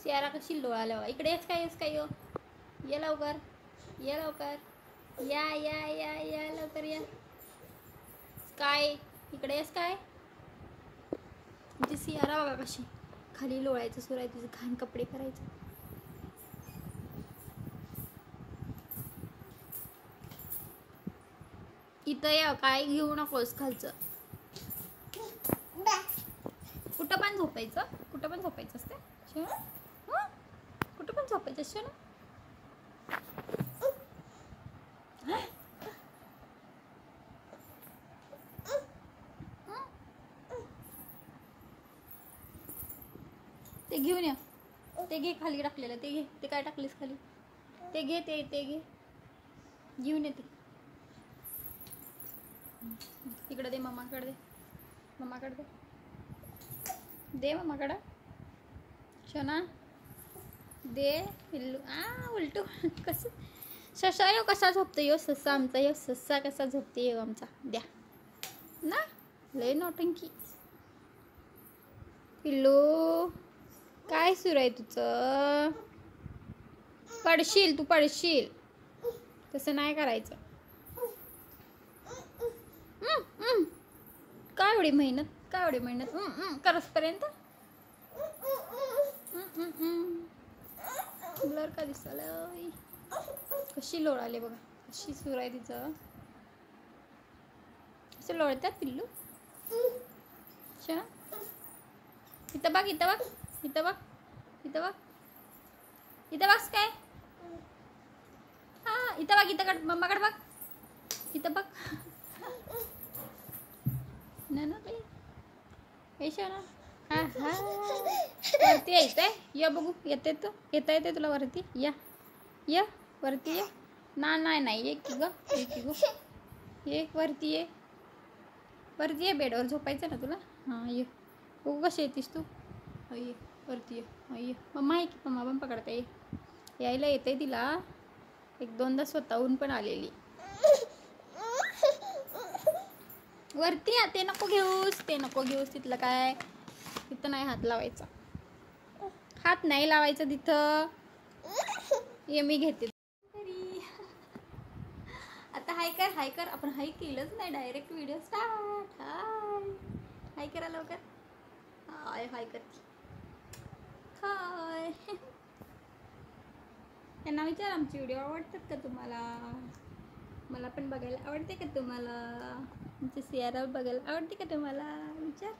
Sierra कशी लोळाल्या बघा. इकडे येस काय यो, ये लवकर, ये लवकर, या या या या लवकर या. काय इकडे येस काय. ती सियारा बघा कशी खाली लोळायचं सुरू आहे तिचं, घाण कपडे करायचं. इथं या, काय घेऊ नकोस खालचं. कुठं पण झोपायचं, कुठं पण झोपायचं असते शिवणा, कुठं पण झोपायचं शिवणा. ते घेऊन या, ते घे खाली टाकलेलं, ते घे. ते काय टाकलीस खाली, ते घे, ते घे, घेऊन येते. तिकडे दे, मम्माकडे दे, मम्माकडे दे, दे मम्माकडं शोना, दे पिल्लू. उलटू कसं ससा यो कसा झोपतो यो ससा आमचा, यो ससा कसा झोपते यो आमचा. द्या ना, लय नौटंकी. पिल्लू काय सुरू आहे तुझं. पडशील, तू पडशील, तसं नाही करायचं. काय एवढी मेहनत, काय एवढी मेहनत करसपर्यंत. ब्लर का दिसायला. कशी लोळाले बघा, कशी सुरू आहे तिचं. असं लोळतात पिल्लू शना. इथं बघ, इथं बघ, इथं बघ, इथं बघ, इथं बघ काय. हा इथं बघ, इथं कड मम्माकडे बघ, इथं बघ ना ना बाई. हे शना, हा हा वरती यायचंय. या बघू, येते तू, येता येते तुला वरती. या वरती ये ना. नाही एक की ग, एक की ग, एक वरती ये, वरती ये. बेडवर झोपायचं ना तुला. हां ये बघू कशी येतीस तू. ये वरती ये. मम्मा आहे की, मम्मा पण पकडता ये. यायला येते तिला. एक दोनदा स्वतःहून पण आलेली. वरती या, ते नको घेऊस, ते नको घेऊस. तिथलं काय, तिथं नाही हात लावायचा, हात नाही लावायचा तिथं. ये मी घेते आता. हाय कर, हाय कर. आपण हाय केलंच नाही, डायरेक्ट व्हिडिओ स्टार्ट. हाय करा लवकर. हाय करते. हाय. त्यांना विचार आमचे व्हिडिओ आवडतात का तुम्हाला. मला पण बघायला आवडते का तुम्हाला. आमचे सियारा बघायला आवडते का तुम्हाला. विचार.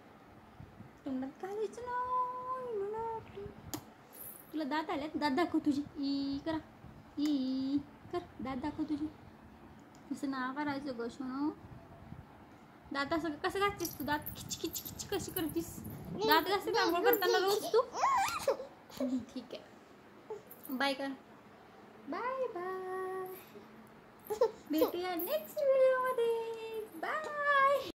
तोंडात घालायचं ना. तुला दात आल्यात, दात दाखव तुझी. ई करा, ई कर, दात दाखव तुझी. असं ना करायचं ग शोनो. दात असं कसं घालतीस तू. दात खिच खिच खिच कशी करतीस. दात कसं आंघोळ करताना रोज तू. ठीक आहे, बाय कर. Bye bye. भेटूया नेक्स्ट व्हिडिओ मध्ये. बाय.